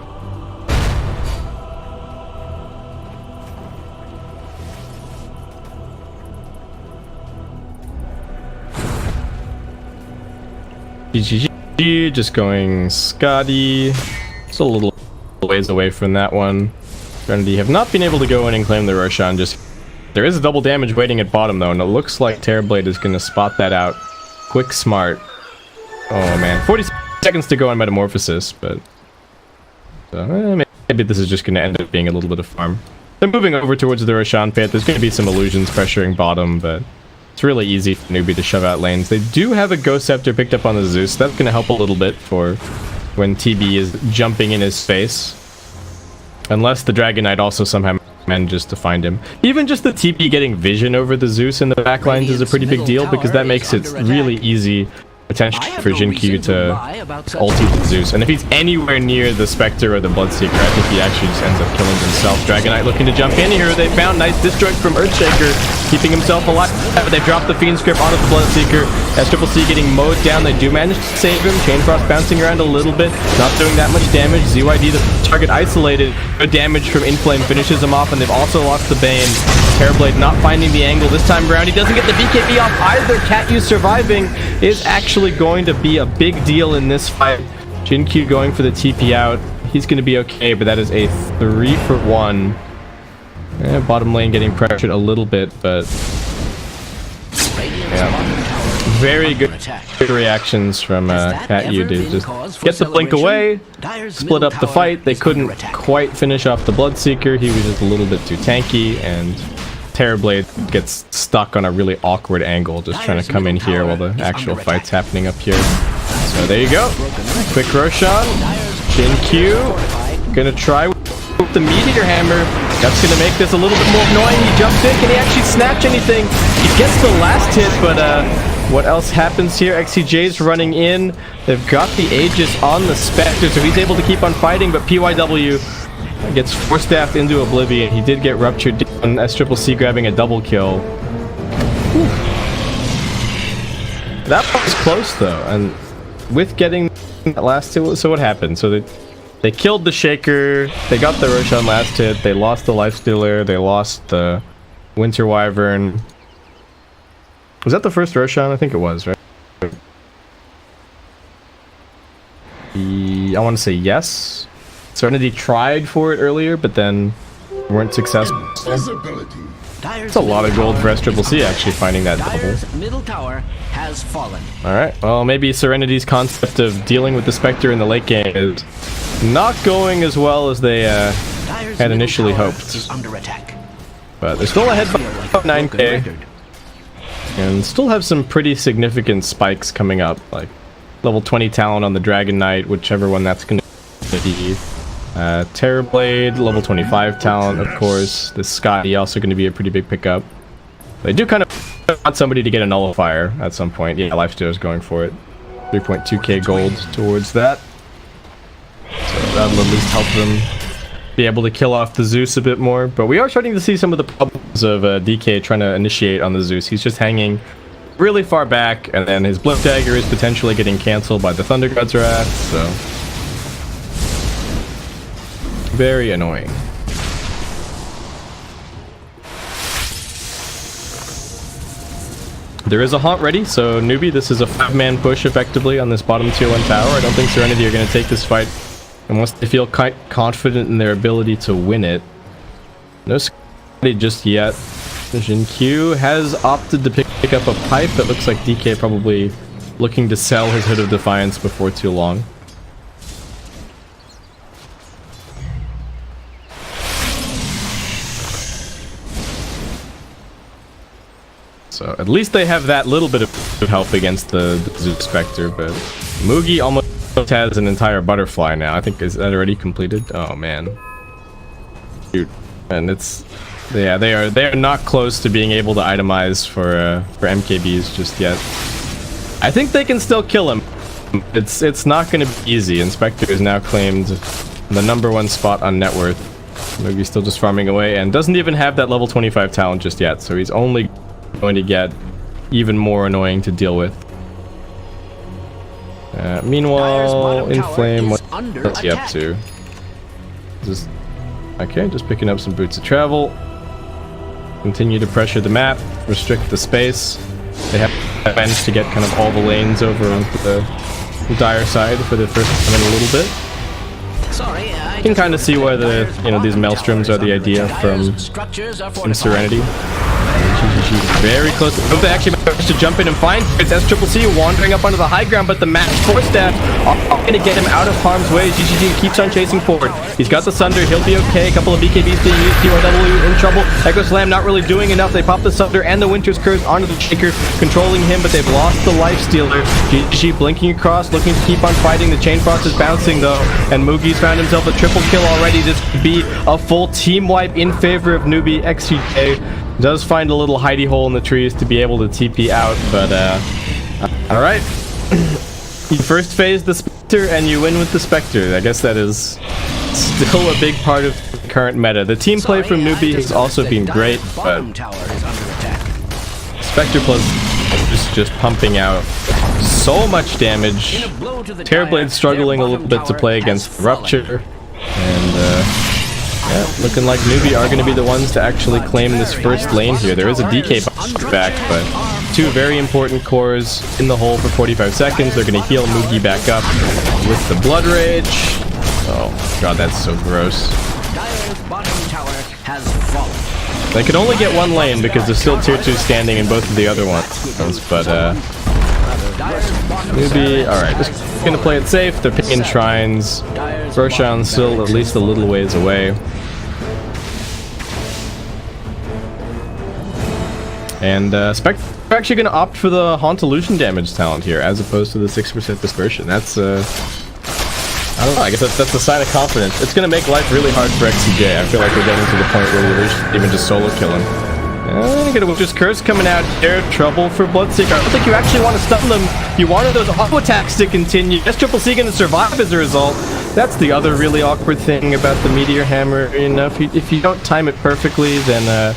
GG, just going Scotty. Just a little ways away from that one. Serenity have not been able to go in and claim the Roshan. Just there is a double damage waiting at bottom though, and it looks like Terrorblade is going to spot that out. Quick, smart. Oh man, 40 seconds to go on Metamorphosis, but maybe this is just going to end up being a little bit of farm. They're moving over towards the Roshan pit. There's going to be some illusions pressuring bottom, but it's really easy for Newbee to shove out lanes. They do have a Ghost Scepter picked up on the Zeus. That's going to help a little bit for when TB is jumping in his face. Unless the Dragon Knight also somehow manages to find him. Even just the TB getting vision over the Zeus in the backlines is a pretty big deal, because that makes it really easy potentially for Jinkyu to ulti the Zeus. And if he's anywhere near the Spectre or the Bloodseeker, I think he actually just ends up killing himself. Dragon Knight looking to jump in here. They found nice disjoint from Earthshaker, keeping himself alive. But they dropped the Fiend Script onto the Bloodseeker. SCCC getting mowed down. They do manage to save him. Chainfrost bouncing around a little bit, not doing that much damage. ZYD, the target isolated. Good damage from Inflame finishes him off, and they've also lost the Bane. Terrorblade not finding the angle this time around. He doesn't get the BKB off either. Cat U surviving is actually going to be a big deal in this fight. Jin-Q going for the TP out. He's going to be okay, but that is a 3 for 1. Bottom lane getting pressured a little bit, but yeah. Very good reactions from Cat Yu to just get the blink away, split up the fight. They couldn't quite finish off the Bloodseeker. He was just a little bit too tanky, and Terrorblade gets stuck on a really awkward angle, just trying to come in here while the actual fight's happening up here. So there you go. Quick Roshan. Jin-Q gonna try with the Meteor Hammer. That's gonna make this a little bit more annoying. He jumps in. Can he actually snatch anything? He gets the last hit, but what else happens here? XCJ's running in. They've got the Aegis on the Spectre, so he's able to keep on fighting, but PYW gets force-staffed into oblivion. He did get ruptured down. SCCC grabbing a double kill. Whew. That was close, though, and with getting that last hit, so what happened? So they killed the Shaker, they got the Roshan last hit, they lost the Lifestealer, they lost the Winter Wyvern. Was that the first Roshan? I think it was, right? I want to say yes. Serenity tried for it earlier, but then weren't successful. It's a lot of gold for SCCC actually finding that double. Middle tower has fallen. Alright, well maybe Serenity's concept of dealing with the Spectre in the late game is not going as well as they had initially hoped. But they're still ahead by about 9k. And still have some pretty significant spikes coming up, like level 20 talent on the Dragon Knight, whichever one that's going to be. Terrorblade, level 25 talent, of course. The Scotty also going to be a pretty big pickup. They do kind of want somebody to get a Nullifier at some point. Yeah, Lifesteal is going for it. 3.2k gold towards that. So that'll at least help them be able to kill off the Zeus a bit more. But we are starting to see some of the problems of DK trying to initiate on the Zeus. He's just hanging really far back, and then his Blip Dagger is potentially getting cancelled by the Thunder God's Wrath, so very annoying. There is a haunt ready, so Newbee, this is a 5-man push effectively on this bottom tier 1 tower. I don't think Serenity are going to take this fight unless they feel quite confident in their ability to win it. No Serenity just yet. Jin-Q has opted to pick up a pipe. It looks like DK probably looking to sell his Hood of Defiance before too long. So at least they have that little bit of help against the Zeus Spectre, but Mugi almost has an entire butterfly now. I think, is that already completed? Oh man. Shoot. And it's, yeah, they are not close to being able to itemize for MKBs just yet. I think they can still kill him. It's not going to be easy, and Spectre is now claimed the #1 spot on net worth. Mugi's still just farming away and doesn't even have that level 25 talent just yet, so he's only going to get even more annoying to deal with. Meanwhile, Inflame, what's he up to? Just okay, just picking up some boots of travel. Continue to pressure the map, restrict the space. They have managed to get kind of all the lanes over onto the dire side for the first time in a little bit. You can kind of see why the these maelstroms are the idea from Serenity. She's very close. Hope they actually managed to jump in and find it's SCCC wandering up onto the high ground, but the match force staff are going to get him out of harm's way. GGG keeps on chasing forward. He's got the Sunder. He'll be okay. A couple of BKBs being used. PYW in trouble. Echo Slam not really doing enough. They pop the Sunder and the Winter's Curse onto the Shaker, controlling him, but they've lost the Lifestealer. GGG blinking across, looking to keep on fighting. The Chain Frost is bouncing though, and Mugi's found himself a triple kill already. This could be a full team wipe in favor of Newbee. XCJ does find a little hidey hole in the trees to be able to TP out, but alright. You first phase the Spectre and you win with the Spectre. I guess that is still a big part of the current meta. The team play from Newbee has also been great, but Spectre Plus is just pumping out so much damage. Terrorblade's struggling a little bit to play against Rupture, and yeah, looking like Newbee are going to be the ones to actually claim this first lane here. There is a DK back, but two very important cores in the hole for 45 seconds. They're going to heal Newbee back up with the Blood Rage. Oh god, that's so gross. Dire's bottom tower has fallen. They could only get one lane because there's still tier 2 standing in both of the other ones, but Newbee, alright, just gonna play it safe. They're picking shrines. Roshan's still at least a little ways away. And Spectre are actually gonna opt for the Haunt Illusion damage talent here as opposed to the 6% dispersion. That's I don't know, I guess that's a sign of confidence. It's gonna make life really hard for XCJ. I feel like we're getting to the point where we're even just solo killing. Get a Witch's Curse coming out here. Trouble for Bloodseeker. I don't think you actually want to stun them. You wanted those auto attacks to continue. Is Triple C going to survive as a result? That's the other really awkward thing about the Meteor Hammer. You know, if you don't time it perfectly, then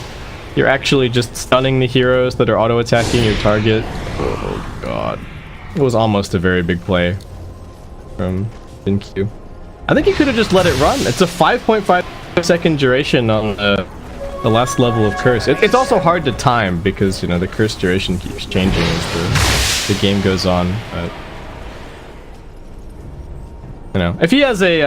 you're actually just stunning the heroes that are auto attacking your target. Oh god, it was almost a very big play from Q. I think he could have just let it run. It's a 5.5 second duration on the last level of curse. It's also hard to time because, you know, the curse duration keeps changing as the game goes on. But, you know, if he has a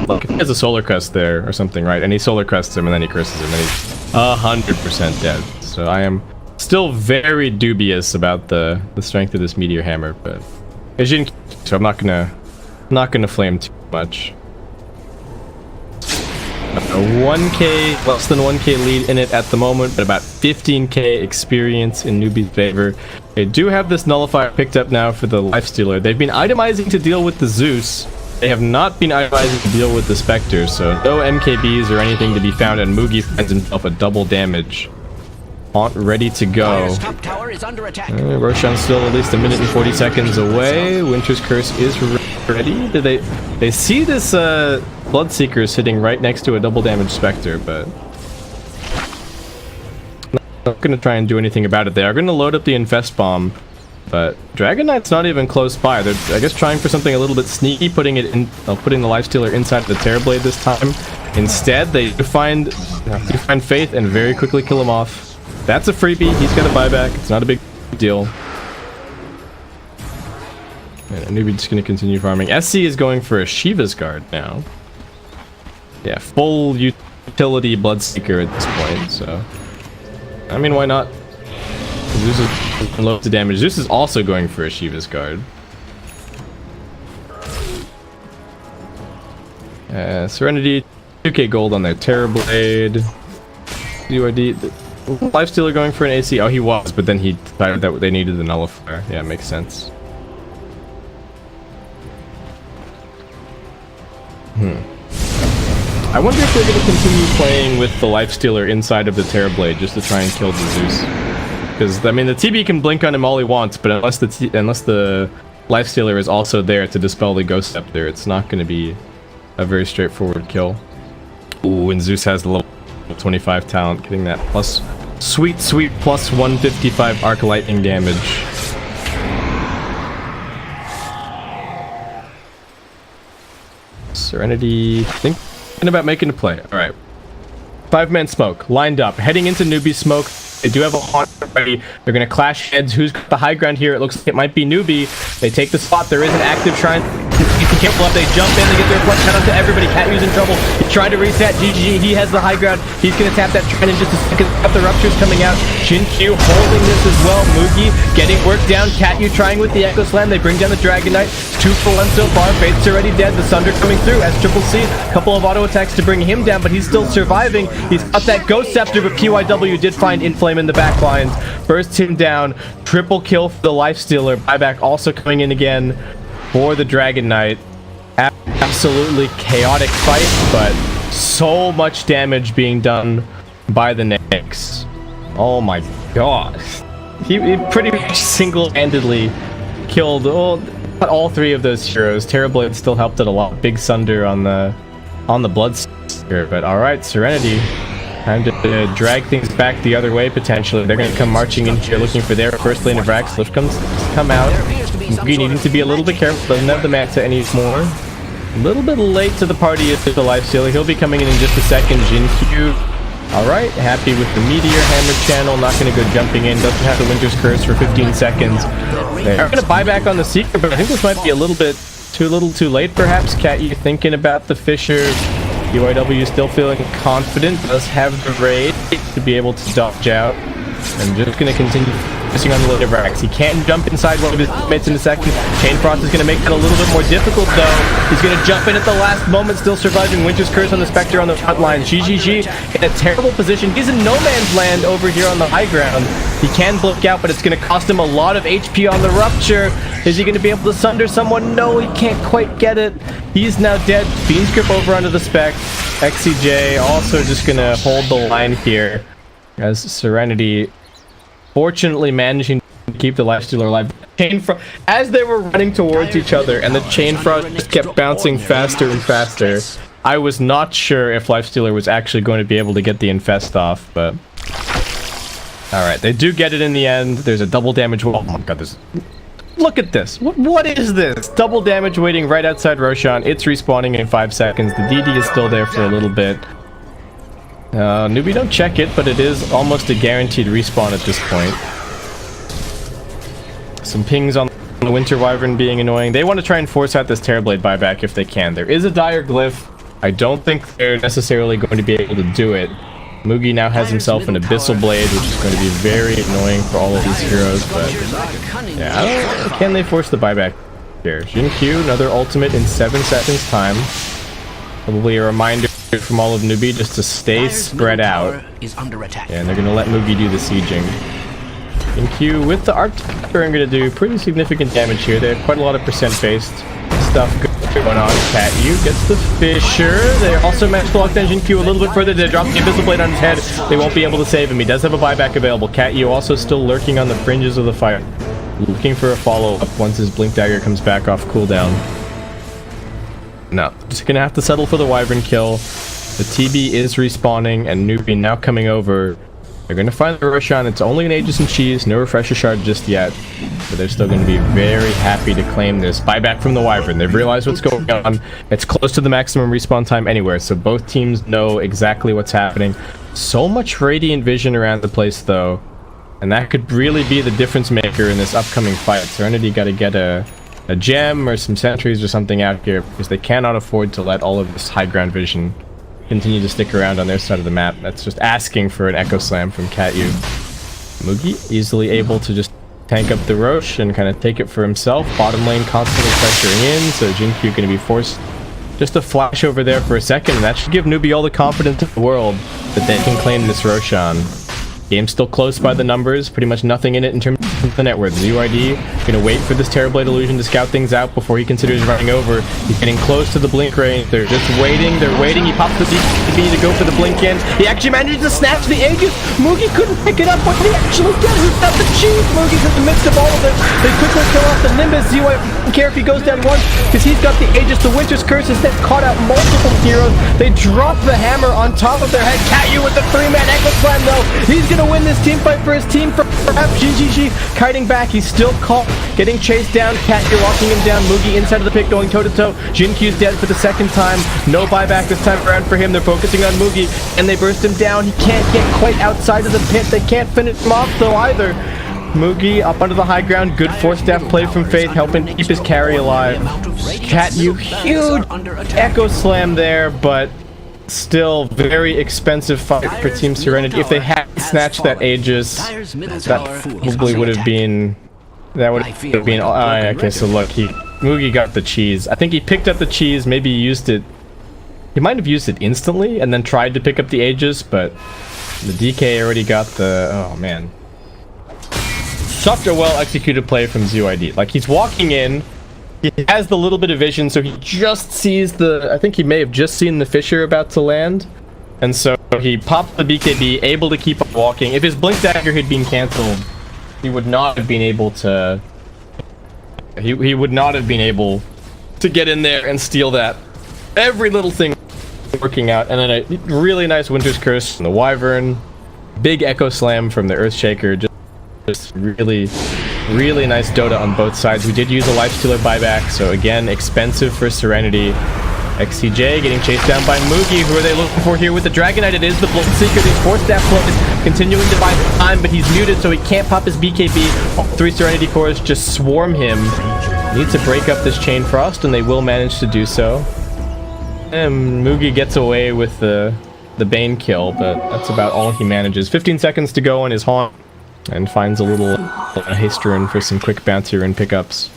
like if he has a solar crest there or something, right, and he solar crests him and then he curses him, then he's 100% dead. So I am still very dubious about the strength of this Meteor Hammer, but so I'm not gonna flame too much. A 1k, less than 1k lead in it at the moment, but about 15k experience in Newbee's favor. They do have this nullifier picked up now for the Lifestealer. They've been itemizing to deal with the Zeus. They have not been itemizing to deal with the Spectre, so no MKBs or anything to be found, and Mugi finds himself a double damage. Haunt ready to go. Roshan's still at least a minute and 40 seconds away. Winter's Curse is ready. They see this Bloodseeker sitting right next to a double damage Spectre, but not gonna try and do anything about it. They are gonna load up the Infest Bomb, but Dragon Knight's not even close by. They're, I guess, trying for something a little bit sneaky, putting the Lifestealer inside the Terrorblade this time. Instead, they find Faith and very quickly kill him off. That's a freebie. He's got a buyback. It's not a big deal. And Newbee just going to continue farming. SC is going for a Shiva's Guard now. Yeah, full utility Bloodseeker at this point, so... I mean, why not? Zeus is loads of damage. Zeus is also going for a Shiva's Guard. Serenity, 2k gold on their Terrorblade. UID... Lifestealer going for an AC. Oh, he was, but then he decided that they needed the nullifier. Yeah, makes sense. I wonder if they're going to continue playing with the Lifestealer inside of the Terrorblade just to try and kill the Zeus. Because, I mean, the TB can blink on him all he wants, but unless the Lifestealer is also there to dispel the Ghost Scepter, it's not going to be a very straightforward kill. Ooh, and Zeus has the level 25 talent, getting that plus sweet plus 155 arc lightning damage. Serenity thinking about making a play. All right, 5-man smoke lined up, heading into Newbee smoke. They do have a haunt ready. They're gonna clash heads. Who's got the high ground here? It looks like it might be Newbee. They take the spot. There is an active shrine. Careful up, they jump in, they get their reflect. Shout out to everybody. Catyu's in trouble. He's trying to reset. GG, he has the high ground. He's gonna tap that shrine in just a second. Got the ruptures coming out. Shin-Q holding this as well. Mugi getting worked down. Catyu trying with the Echo Slam. They bring down the Dragon Knight. 2 for 1 so far. Faith's already dead. The Sunder coming through as Triple C. Couple of auto attacks to bring him down, but he's still surviving. He's got that Ghost Scepter, but PYW did find Inflame in the back lines. Bursts him down. Triple kill for the Lifestealer. Buyback also coming in again for the Dragon Knight. Absolutely chaotic fight, but so much damage being done by the Nyx. Oh my god. He pretty much single-handedly killed all 3 of those heroes. Terrorblade still helped it a lot. Big Sunder on the Bloodseeker, but alright, Serenity. Time to drag things back the other way, potentially. They're going to come marching in here looking for their first lane of Rax. Lift come out. Mugi needing to be a little bit careful. Doesn't have the Manta anymore. A little bit late to the party is the Lifestealer. He'll be coming in just a second. Jin-Q Alright, happy with the Meteor Hammer channel, not going to go jumping in, doesn't have the Winter's Curse for 15 seconds. They're going to buy back on the Seeker, but I think this might be a little bit too late perhaps. Cat, you thinking about the Fisher? UIW still feeling confident, does have the raid to be able to dodge out. And just going to continue focusing on the later Brax. He can't jump inside one of his teammates in a second. Chain Frost is going to make it a little bit more difficult though. He's going to jump in at the last moment, still surviving Winter's Curse on the Spectre on the front line. GGG in a terrible position. He's in no man's land over here on the high ground. He can blink out, but it's going to cost him a lot of HP on the Rupture. Is he going to be able to sunder someone? No, he can't quite get it. He's now dead. Fiend's Grip over onto the Spec. XCJ also just going to hold the line here as Serenity fortunately managing to keep the Lifestealer alive. As they were running towards each other and the Chain Frost just kept bouncing faster and faster, I was not sure if Lifestealer was actually going to be able to get the Infest off, but... Alright, they do get it in the end. There's a double damage wall. Oh my god, this... Look at this! What is this? Double damage waiting right outside Roshan. It's respawning in 5 seconds. The DD is still there for a little bit. Newbie, don't check it, but it is almost a guaranteed respawn at this point. Some pings on the Winter Wyvern being annoying. They want to try and force out this Terrorblade buyback if they can. There is a Dire Glyph. I don't think they're necessarily going to be able to do it. Moogie now has himself an Abyssal Blade, which is going to be very annoying for all of these heroes, but... yeah, I don't know. Can they force the buyback here? Jin Q, another ultimate in 7 seconds time. Probably a reminder from all of Newbee just to stay spread out. And they're going to let Moogie do the sieging. In Q with the Arc Tiger, I'm going to do pretty significant damage here. They have quite a lot of percent-based stuff going on. Cat U gets the Fisher. They also managed to lock down Jin Q a little bit further. They drop the Abyssal Blade on his head. They won't be able to save him. He does have a buyback available. Cat U also still lurking on the fringes of the fight, looking for a follow-up once his Blink Dagger comes back off cooldown. No, just gonna have to settle for the Wyvern kill. The TB is respawning, and Newbee now coming over. They're gonna find the Roshan. It's only an Aegis and Cheese, no Refresher Shard just yet. But they're still gonna be very happy to claim this buyback from the Wyvern. They've realized what's going on. It's close to the maximum respawn time anywhere, so both teams know exactly what's happening. So much Radiant Vision around the place, though. And that could really be the difference maker in this upcoming fight. Serenity gotta get a gem or some sentries or something out here, because they cannot afford to let all of this high ground vision continue to stick around on their side of the map. That's just asking for an Echo Slam from Cat U. Moogie easily able to just tank up the Roche and kind of take it for himself. Bottom lane constantly pressuring in, so Jin Q going to be forced just to flash over there for a second, and that should give Newbee all the confidence in the world that they can claim this Roshan. Game's still close by the numbers, pretty much nothing in it in terms of the net worth. ZYD gonna wait for this Terrorblade illusion to scout things out before he considers running over. He's getting close to the blink range. They're just waiting, they're waiting. He pops the DB to go for the blink in. He actually manages to snatch the Aegis. Moogie couldn't pick it up. What did he actually get? He's got the cheese. Moogie's in the midst of all of it. They quickly kill off the Nimbus. ZY doesn't care if he goes down once, because he's got the Aegis. The Winter's Curse has then caught out multiple heroes. They drop the hammer on top of their head. Cat U with the 3-man Echo Slam though. He's gonna win this team fight for his team. Perhaps GGG kiting back. He's still caught, getting chased down. Cat U locking him down. Moogie inside of the pick, going toe-to-toe. Jin Q's dead for the second time. No buyback this time around for him. They're focusing on Moogie, and they burst him down. He can't get quite outside of the pit. They can't finish him off though either. Moogie up onto the high ground. Good 4-staff play from Faith, helping keep his carry alive. Cat U, huge Echo Slam there, but still very expensive fight for Team Serenity. If they had snatched that Aegis, that probably would have been... that would have been... okay, so look, Moogie got the cheese. I think he picked up the cheese, maybe used it... he might have used it instantly and then tried to pick up the Aegis, but the DK already got the... oh man. Such a well-executed play from ZYD. Like, he's walking in, he has the little bit of vision, so he just sees the... I think he may have just seen the Fisher about to land. And so he popped the BKB, able to keep on walking. If his Blink Dagger had been cancelled, he would not have been able to... He would not have been able to get in there and steal that. Every little thing working out. And then a really nice Winter's Curse from the Wyvern. Big Echo Slam from the Earthshaker. Just really nice Dota on both sides. We did use a Lifestealer buyback, so again, expensive for Serenity. XCJ getting chased down by Mugi. Who are they looking for here with the Dragon Knight? It is the Bloodseeker. These 4-staff plays continuing to buy time, but he's muted, so he can't pop his BKB. All 3 Serenity cores just swarm him. Need to break up this Chain Frost, and they will manage to do so. And Mugi gets away with the Bane kill, but that's about all he manages. 15 seconds to go on his haunt, and finds a little haste rune for some quick bounty rune pickups.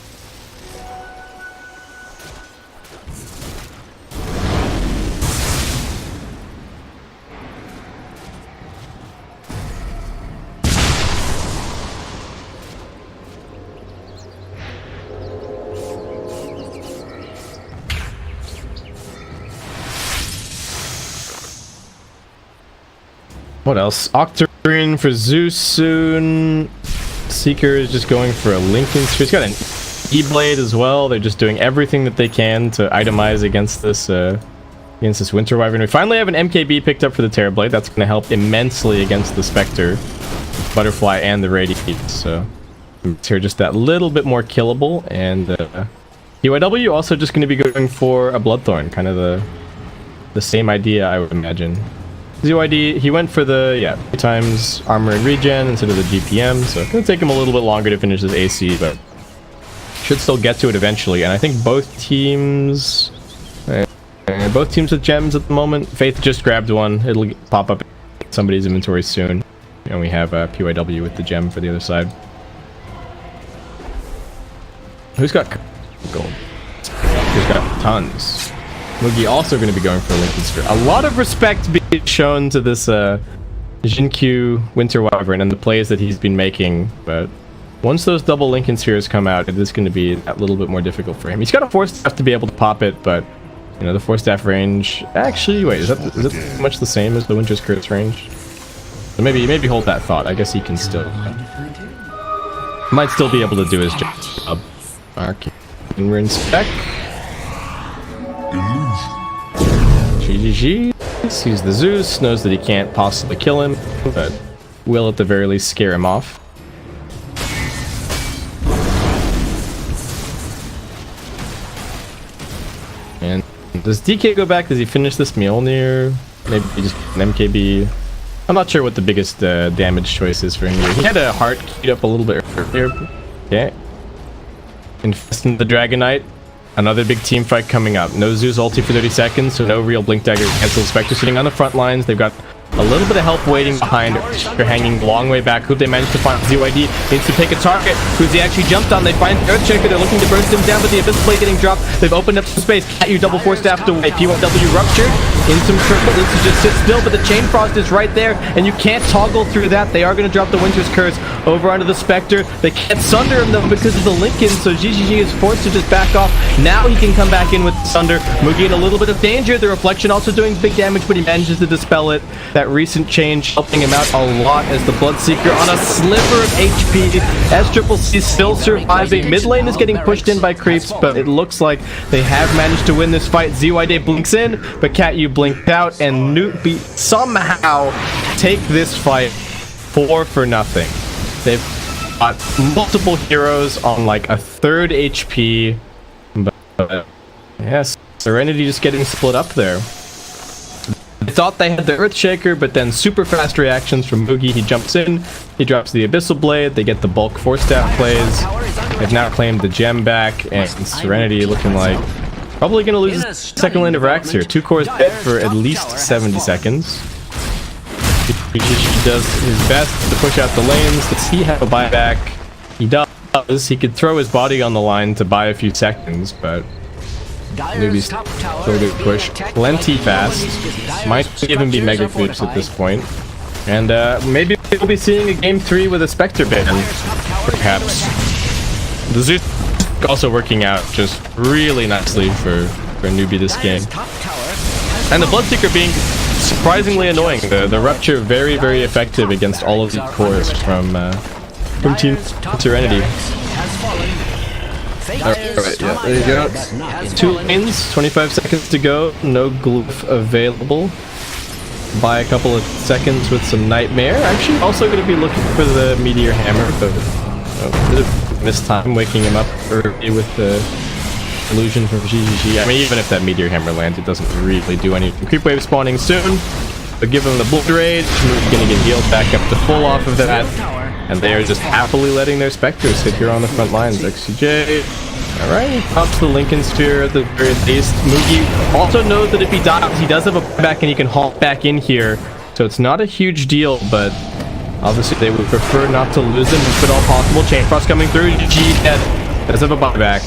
What else? Octarine for Zeus soon. Seeker is just going for a Lincoln Sphere. He's got an E-Blade as well. They're just doing everything that they can to itemize against this Winter Wyvern. We finally have an MKB picked up for the Terrorblade. That's going to help immensely against the Spectre, Butterfly, and the Radiant. So here just that little bit more killable. And PYW also just going to be going for a Bloodthorn. Kind of the same idea, I would imagine. ZYD, he went for the, 3 times armor and regen instead of the GPM, so it's going to take him a little bit longer to finish his AC, but should still get to it eventually. And I think both teams with gems at the moment. Faith just grabbed one. It'll pop up in somebody's inventory soon. And we have PYW with the gem for the other side. Who's got gold? Who's got tons? Mugi also going to be going for a Lincoln Sphere. A lot of respect being shown to this Jinkyu Winter Wyvern and the plays that he's been making, but once those double Lincoln Spheres come out, it is going to be a little bit more difficult for him. He's got a 4-staff to be able to pop it, but you know, the 4-staff range... Actually, wait, is it much the same as the Winter's Curse range? So maybe hold that thought. I guess he can still... might still be able to do his job. Okay. And we're in spec. GGG. Sees the Zeus, knows that he can't possibly kill him, but will at the very least scare him off. And does DK go back? Does he finish this Mjolnir? Maybe just an MKB. I'm not sure what the biggest damage choice is for him here. He had a heart queued up a little bit earlier. Okay. Infest in the Dragon Knight. Another big team fight coming up. No Zeus ulti for 30 seconds, so no real Blink Dagger cancel. Spectre sitting on the front lines. They've got a little bit of help waiting behind. They're hanging a long way back. Who they managed to find? ZYD needs to pick a target. Who's he actually jumped on? They find Earthshaker. They're looking to burst him down, but the Abyss Blade getting dropped. They've opened up some space. Cat you double 4-staffed away. PYW ruptured. In some circle. This is just sit still, but the Chain Frost is right there, and you can't toggle through that. They are going to drop the Winter's Curse over onto the Spectre. They can't sunder him though because of the Lincoln, so GGG is forced to just back off. Now he can come back in with Sunder. Mugi in a little bit of danger. The Reflection also doing big damage, but he manages to dispel it. That recent change helping him out a lot as the Bloodseeker on a sliver of HP. SCCC still surviving. Mid lane is getting pushed in by creeps, but it looks like they have managed to win this fight. ZYD blinks in, but Cat you blinked out, and Newbee somehow take this fight 4 for nothing. They've got multiple heroes on like a 3rd HP, but yes, Serenity just getting split up there. They thought they had the Earthshaker, but then super fast reactions from Mugi. He jumps in, he drops the Abyssal Blade, they get the bulk 4-staff plays. They've now claimed the gem back, and Serenity looking like probably going to lose his second lane of racks here. 2 cores dead for at least 70 seconds. He does his best to push out the lanes. Does he have a buyback? He does. He could throw his body on the line to buy a few seconds, but Newbee's still a good push. Plenty fast. Might even be Mega Flips at this point. And maybe we'll be seeing a game 3 with a Spectre ban, perhaps. The Zeus also working out just really nicely for Newbee this game. And the Bloodseeker being surprisingly annoying. The Rupture very, very effective against all of the cores from Team Serenity. Alright, yeah, there you go. 2 lanes, 25 seconds to go, no glyph available. Buy a couple of seconds with some Nightmare. Actually, also going to be looking for the Meteor Hammer, but a bit of missed time waking him up early with the illusion from GGG. I mean, even if that meteor hammer lands, it doesn't really do anything. Creep wave spawning soon, but give him the blood rage. We're gonna get healed back up to full off of that, and they are just happily letting their specters sit here on the front lines. XCJ. All right, pops the Lincoln Sphere at the very least. Mugi also knows that if he dies, he does have a back and he can halt back in here. So it's not a huge deal, but obviously they would prefer not to lose him if at all possible. Chain Frost coming through. GG does have a buyback.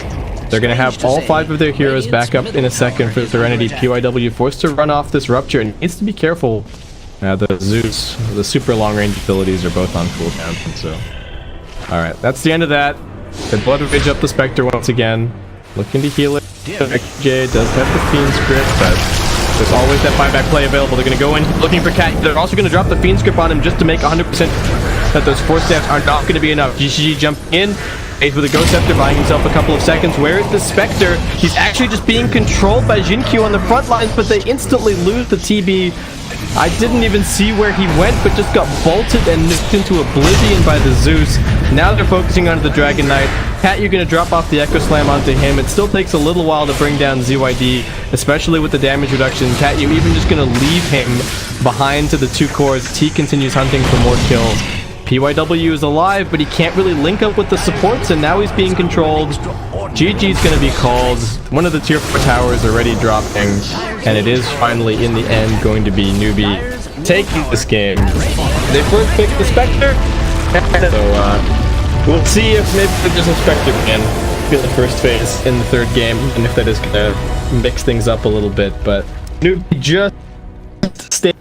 They're going to have all 5 of their heroes back up in a second for Serenity. PYW forced to run off this Rupture and needs to be careful. The Zeus, the super long-range abilities are both on cooldown. So, alright, that's the end of that. The Blood Rage up the Spectre once again. Looking to heal it. XJ does have the Fiend Script, but there's always that buyback play available. They're going to go in looking for Cat. They're also going to drop the Fiend Script on him just to make 100% that those Force Staffs are not going to be enough. GGG jumping in. Ace with a Ghost Scepter, buying himself a couple of seconds. Where is the Spectre? He's actually just being controlled by Jinkyu on the front lines, but they instantly lose the TB. I didn't even see where he went, but just got bolted and nuked into oblivion by the Zeus. Now they're focusing on the Dragon Knight. Cat, you're going to drop off the Echo Slam onto him. It still takes a little while to bring down ZYD, especially with the damage reduction. Cat, you're even just going to leave him behind to the 2 cores. T continues hunting for more kills. PYW is alive, but he can't really link up with the supports, and now he's being controlled. GG's going to be called. One of the tier 4 towers already dropping, and it is finally, in the end, going to be Newbee taking this game. They first picked the Spectre, so we'll see if maybe they're just a Spectre again for the first phase in the 3rd game, and if that is going to mix things up a little bit, but Newbee just stay